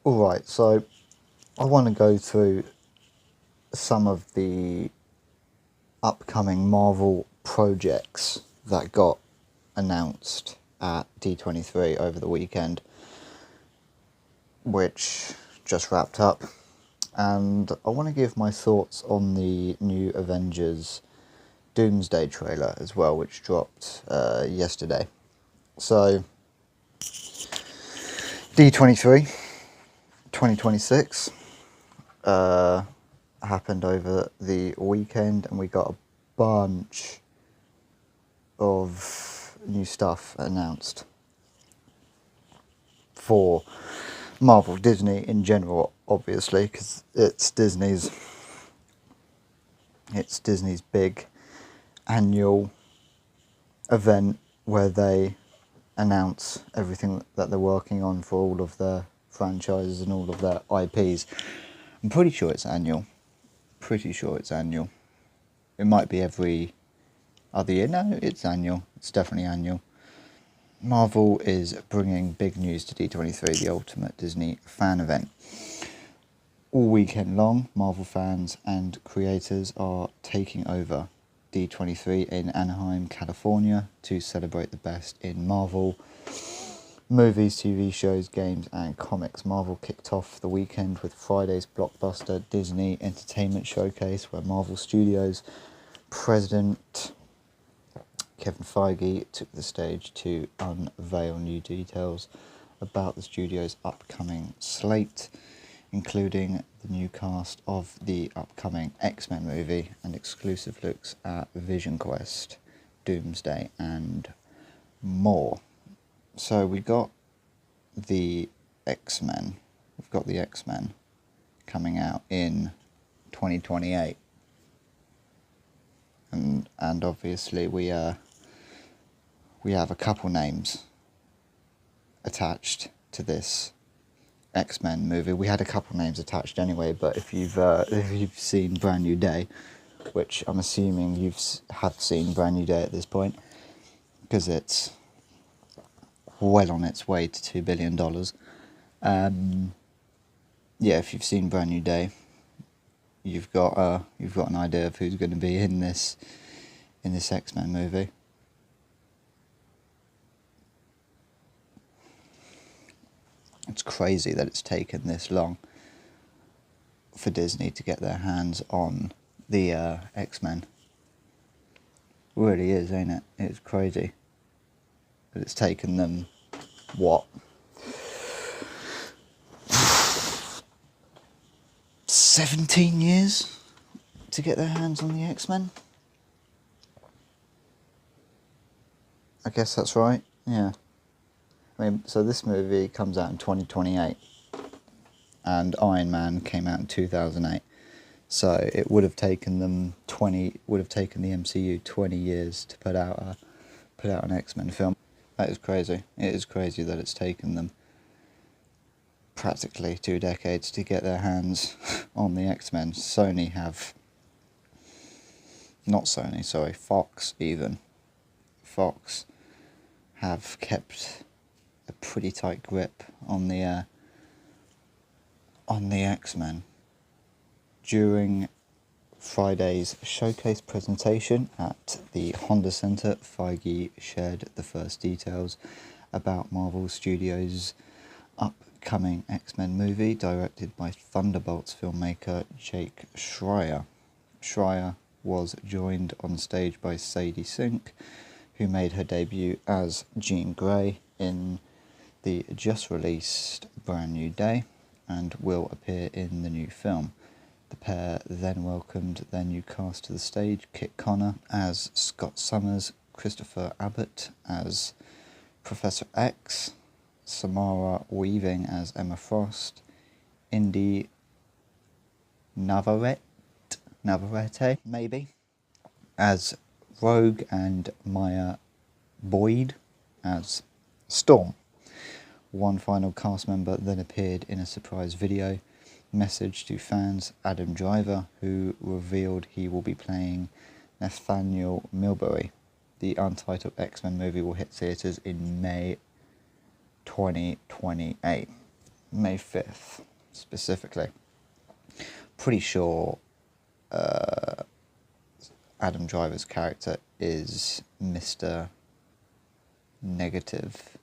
Alright, so I want to go through some of the upcoming Marvel projects that got announced at D23 over the weekend, which just wrapped up. And I want to give my thoughts on the new Avengers Doomsday trailer as well, which dropped yesterday. So, D23 2026 happened over the weekend, and we got a bunch of new stuff announced for Marvel, Disney in general, obviously, because it's Disney's big annual event where they announce everything that they're working on for all of their franchises and all of their IPs. I'm pretty sure it's annual. It might be every other year. No, it's annual. It's definitely annual. Marvel is bringing big news to D23, the ultimate Disney fan event. All weekend long, Marvel fans and creators are taking over D23 in Anaheim, California to celebrate the best in Marvel movies, TV shows, games and comics. Marvel kicked off the weekend with Friday's blockbuster Disney Entertainment Showcase, where Marvel Studios President Kevin Feige took the stage to unveil new details about the studio's upcoming slate, including the new cast of the upcoming X-Men movie and exclusive looks at Vision Quest, Doomsday and more. So we got the X-Men. We've got the X-Men coming out in 2028. And obviously we have a couple names attached to this X-Men movie. We had a couple names attached anyway, but if you've seen Brand New Day, which I'm assuming you have seen Brand New Day at this point, because it's well on its way to $2 billion. Yeah, if you've seen Brand New Day, you've got an idea of who's going to be in this X-Men movie. It's crazy that it's taken this long for Disney to get their hands on the X-Men. It really is, ain't it? It's crazy that it's taken them, what, 17 years to get their hands on the X-Men? I guess that's right, yeah. I mean, so this movie comes out in 2028, and Iron Man came out in 2008. So it would have taken the MCU 20 years to put out an X-Men film. That is crazy. It is crazy that it's taken them practically 2 decades to get their hands on the X-Men. Fox have kept a pretty tight grip on the X-Men. During Friday's showcase presentation at the Honda Center, Feige shared the first details about Marvel Studios' upcoming X-Men movie, directed by Thunderbolts filmmaker Jake Schreier. Schreier was joined on stage by Sadie Sink, who made her debut as Jean Grey in the just-released Brand New Day and will appear in the new film. The pair then welcomed their new cast to the stage: Kit Connor as Scott Summers, Christopher Abbott as Professor X, Samara Weaving as Emma Frost, Indy Navarrete maybe, as Rogue, and Maya Boyd as Storm. One final cast member then appeared in a surprise video message to fans: Adam Driver, who revealed he will be playing Nathaniel Milbury. The untitled X-Men movie will hit theatres in May 2028. May 5th, specifically. Pretty sure Adam Driver's character is Mr. Negative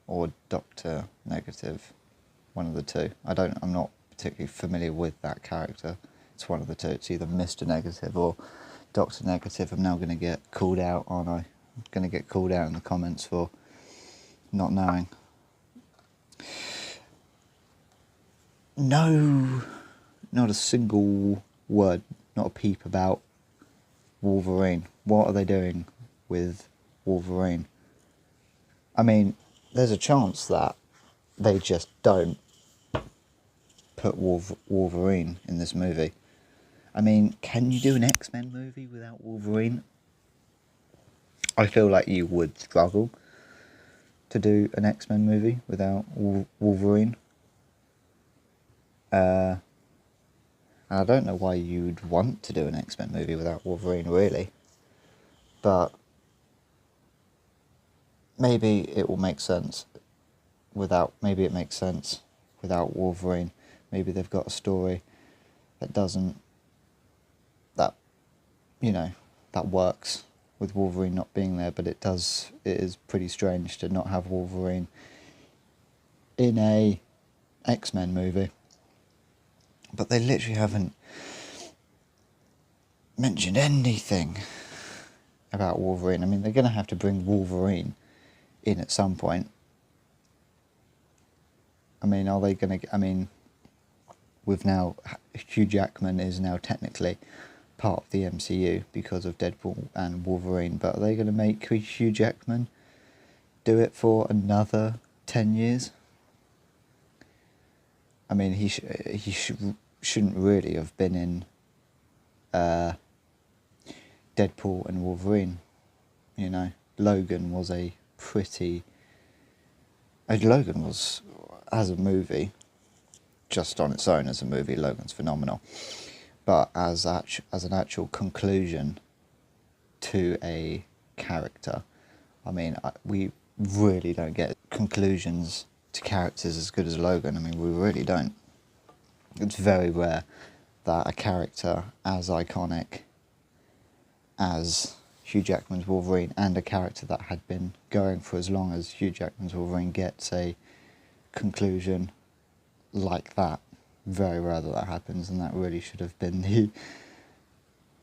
or Dr. Negative, one of the two. I'm not particularly familiar with that character. It's one of the two. It's either Mr. Negative or Dr. Negative. I'm now going to get called out, aren't I? I'm going to get called out in the comments for not knowing. No, not a single word, not a peep about Wolverine. What are they doing with Wolverine? I mean, there's a chance that they just don't put Wolverine in this movie. I mean, can you do an X-Men movie without Wolverine? I feel like you would struggle to do an X-Men movie without Wolverine. I don't know why you'd want to do an X-Men movie without Wolverine, really. But maybe it will make sense maybe it makes sense without Wolverine. Maybe they've got a story that works with Wolverine not being there, but it is pretty strange to not have Wolverine in a X-Men movie. But they literally haven't mentioned anything about Wolverine. I mean, they're going to have to bring Wolverine in at some point. I mean, are they going to... Hugh Jackman is now technically part of the MCU because of Deadpool and Wolverine, but are they going to make Hugh Jackman do it for another 10 years? I mean, he shouldn't really have been in Deadpool and Wolverine, you know. Logan was as a movie, just on its own as a movie, Logan's phenomenal. But as an actual conclusion to a character, I mean, we really don't get conclusions to characters as good as Logan. I mean, we really don't. It's very rare that a character as iconic as Hugh Jackman's Wolverine, and a character that had been going for as long as Hugh Jackman's Wolverine, gets a conclusion like that. Very rare that happens, and that really should have been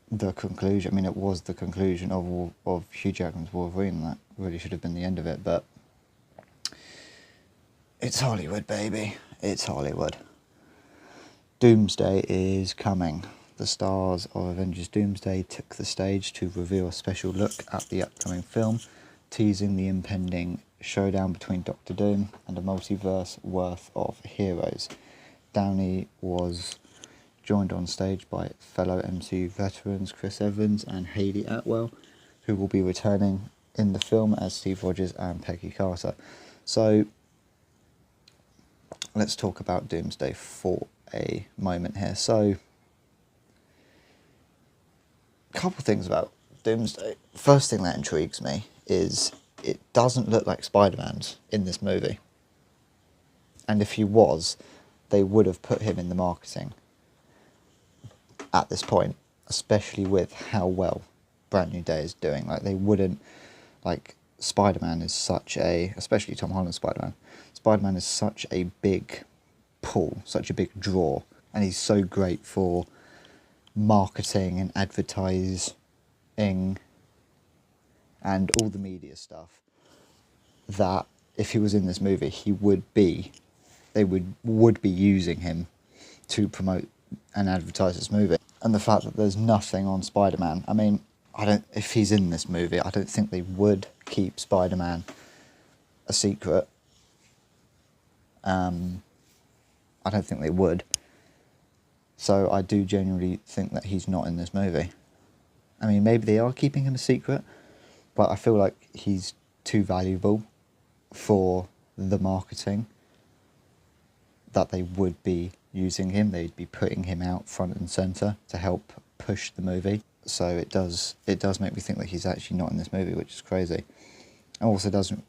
the conclusion. I mean, it was the conclusion of Hugh Jackman's Wolverine, and that really should have been the end of it, but it's Hollywood, baby. It's Hollywood. Doomsday is coming. The stars of Avengers Doomsday took the stage to reveal a special look at the upcoming film, teasing the impending showdown between Doctor Doom and a multiverse worth of heroes. Downey was joined on stage by fellow MCU veterans Chris Evans and Hayley Atwell, who will be returning in the film as Steve Rogers and Peggy Carter. So, let's talk about Doomsday for a moment here. So, a couple of things about Doomsday. First thing that intrigues me is it doesn't look like Spider-Man's in this movie. And if he was, they would have put him in the marketing at this point, especially with how well Brand New Day is doing. Like, they wouldn't... Like, Spider-Man is such a... Especially Tom Holland's Spider-Man. Spider-Man is such a big pull, such a big draw. And he's so great for marketing and advertising and all the media stuff, that if he was in this movie, they would be using him to promote and advertise this movie. And the fact that there's nothing on Spider-Man, I mean, if he's in this movie, I don't think they would keep Spider-Man a secret. I don't think they would. So I do genuinely think that he's not in this movie. I mean, maybe they are keeping him a secret, but I feel like he's too valuable for the marketing that they would be using him. They'd be putting him out front and centre to help push the movie. So it does make me think that he's actually not in this movie, which is crazy. And also doesn't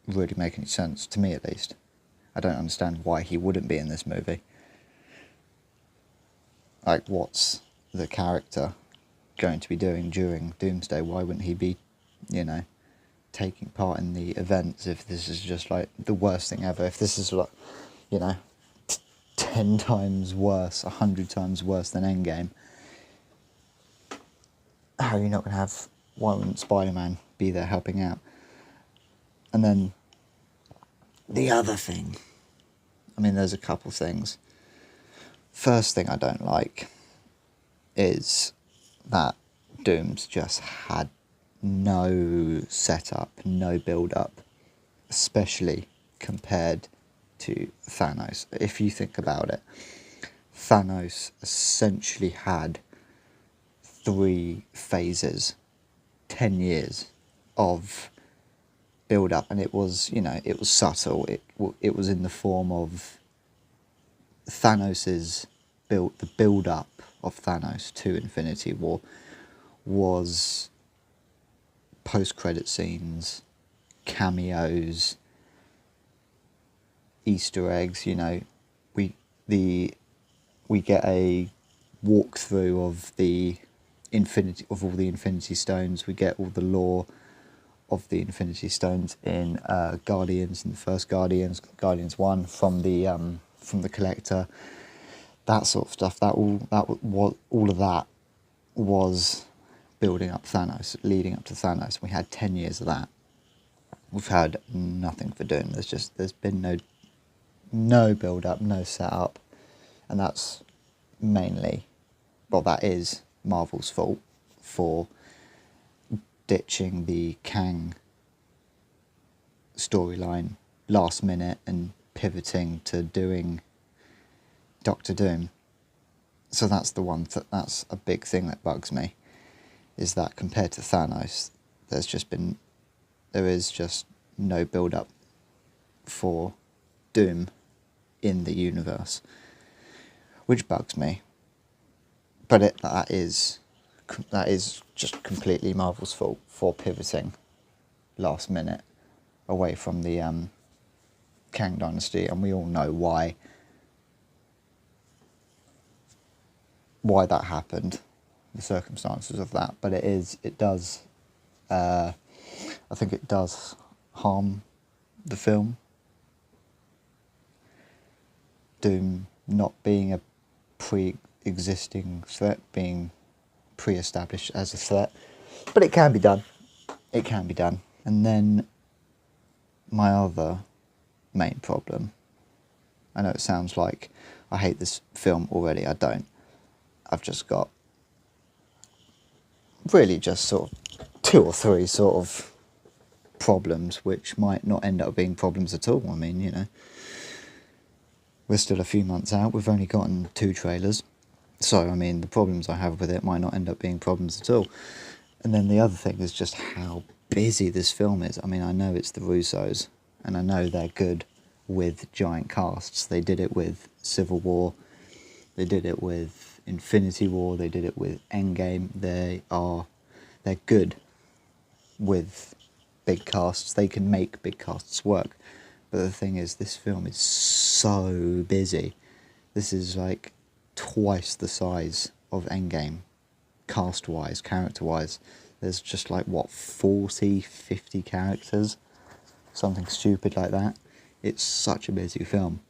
really make any sense, to me at least. I don't understand why he wouldn't be in this movie. Like, what's the character going to be doing during Doomsday? Why wouldn't he be, taking part in the events if this is just like the worst thing ever? If this is like, 10 times worse, 100 times worse than Endgame, how are you not going to have, why wouldn't Spider-Man be there helping out? And then the other thing, there's a couple things. First thing I don't like is that Doom's just had no setup, no build-up, especially compared to Thanos. If you think about it, Thanos essentially had 3 phases, 10 years of build-up, and it was, it was subtle. It was in the form of Thanos's the build-up of Thanos to Infinity War was post-credit scenes, cameos, Easter eggs. We get a walkthrough of all the Infinity Stones. We get all the lore of the Infinity Stones in Guardians, in the first Guardians 1, from the Collector, that sort of stuff. All of that was building up Thanos, leading up to Thanos. We had 10 years of that. We've had nothing for Doom. There's been no build up, no setup, and that's mainly, that is Marvel's fault for ditching the Kang storyline last minute and pivoting to doing Doctor Doom. So that's that's a big thing that bugs me, is that compared to Thanos, there is just no build up for Doom in the universe, which bugs me. But that is just completely Marvel's fault for pivoting last minute away from the Kang Dynasty, and we all know why that happened, the circumstances of that. But I think it does harm the film. Doom not being a pre-existing threat, being pre-established as a threat, but it can be done. And then my other main problem, I know it sounds like I hate this film already, I don't. I've just got really just sort of 2 or 3 sort of problems, which might not end up being problems at all. We're still a few months out, we've only gotten 2 trailers. So, the problems I have with it might not end up being problems at all. And then the other thing is just how busy this film is. I know it's the Russos, and I know they're good with giant casts. They did it with Civil War, they did it with Infinity War, they did it with Endgame. They're good with big casts. They can make big casts work. But the thing is, this film is so busy. This is like twice the size of Endgame, cast-wise, character-wise. There's just 40, 50 characters, something stupid like that. It's such a busy film.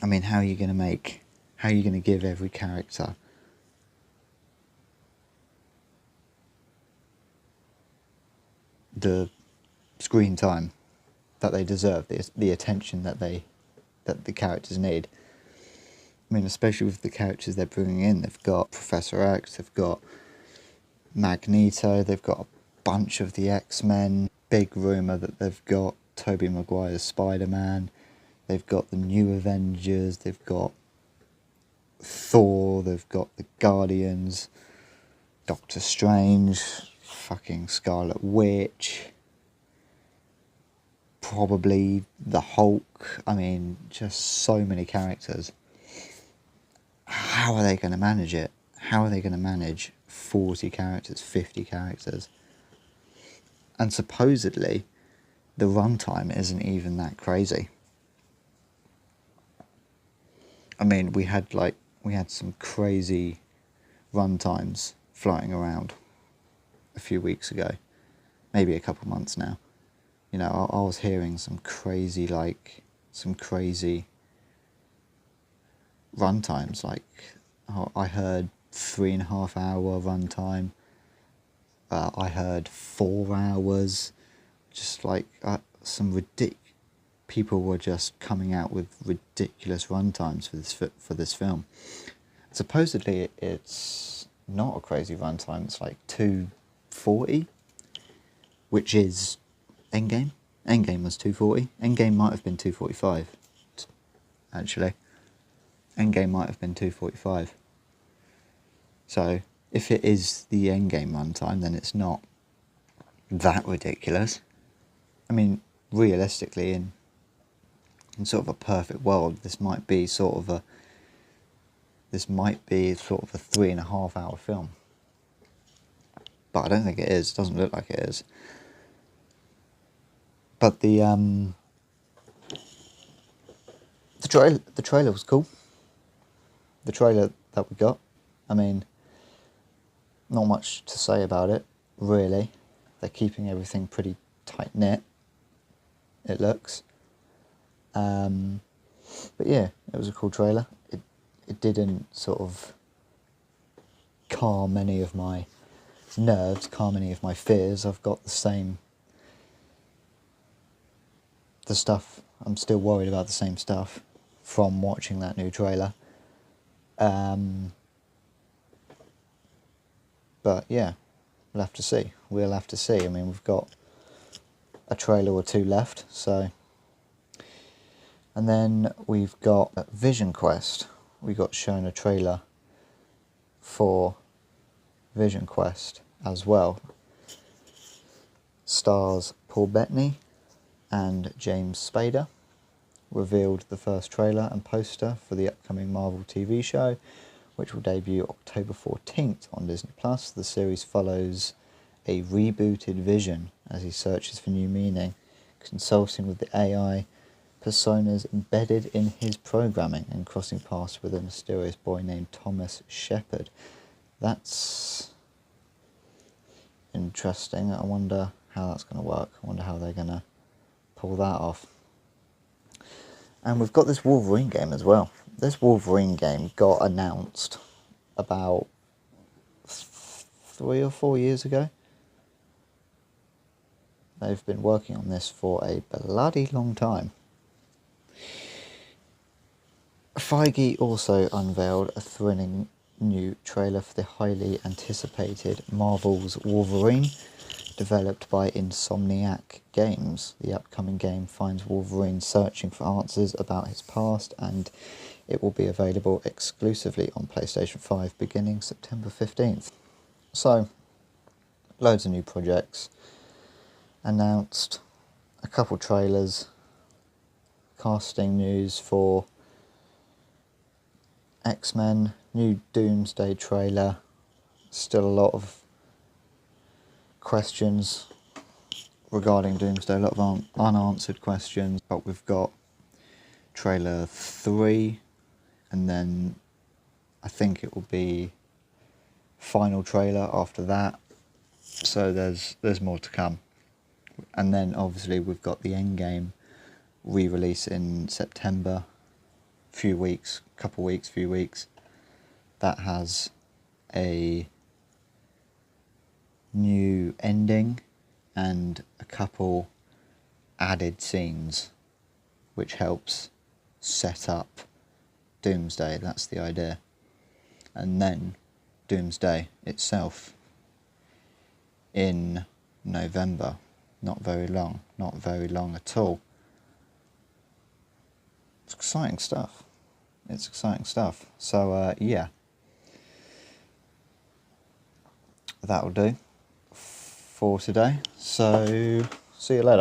How are you going to give every character the screen time that they deserve, the attention that the characters need? Especially with the characters they're bringing in. They've got Professor X, they've got Magneto, they've got a bunch of the X-Men. Big rumour that they've got Tobey Maguire's Spider-Man. They've got the new Avengers, they've got Thor, they've got the Guardians, Doctor Strange, fucking Scarlet Witch, probably the Hulk. Just so many characters. How are they going to manage it? How are they going to manage 40 characters, 50 characters? And supposedly, the runtime isn't even that crazy. I mean, we had some crazy run times flying around a few weeks ago, maybe a couple months now. You know, I was hearing some crazy run times. Like, I heard 3.5 hour run time. I heard 4 hours. Just like people were just coming out with ridiculous run times for this film. Supposedly, it's not a crazy run time. It's like 2:40, which is Endgame. Endgame was 2:40. Endgame might have been 2:45, actually. Endgame might have been 2:45. So, if it is the Endgame runtime, then it's not that ridiculous. I mean, realistically, in sort of a perfect world, this might be sort of a 3.5 hour film. But I don't think it is. It doesn't look like it is. But the trailer was cool. The trailer that we got, I mean, not much to say about it, really. They're keeping everything pretty tight-knit, it looks. But yeah, it was a cool trailer. It didn't sort of calm any of my nerves, calm any of my fears. I've got the stuff, I'm still worried about the same stuff from watching that new trailer. But yeah, we'll have to see. I mean, we've got a trailer or two left, so. And then we've got Vision Quest. We got shown a trailer for Vision Quest as well. Stars Paul Bettany and James Spader. Revealed the first trailer and poster for the upcoming Marvel TV show, which will debut October 14th on Disney+. The series follows a rebooted Vision as he searches for new meaning, consulting with the AI personas embedded in his programming and crossing paths with a mysterious boy named Thomas Shepard. That's interesting. I wonder how that's going to work. I wonder how they're going to pull that off. And we've got this Wolverine game as well. This Wolverine game got announced about 3 or 4 years ago. They've been working on this for a bloody long time. Feige also unveiled a thrilling new trailer for the highly anticipated Marvel's Wolverine, developed by Insomniac Games. The upcoming game finds Wolverine searching for answers about his past, and it will be available exclusively on PlayStation 5 beginning September 15th. So, loads of new projects announced, a couple trailers, casting news for X-Men, new Doomsday trailer, still a lot of questions regarding Doomsday, a lot of unanswered questions, but we've got trailer 3, and then I think it will be final trailer after that, so there's more to come. And then obviously we've got the Endgame re-release in September, few weeks, that has a new ending and a couple added scenes which helps set up Doomsday. That's the idea. And then Doomsday itself in November. Not very long at all. It's exciting stuff. So yeah, that'll do for today. So see you later.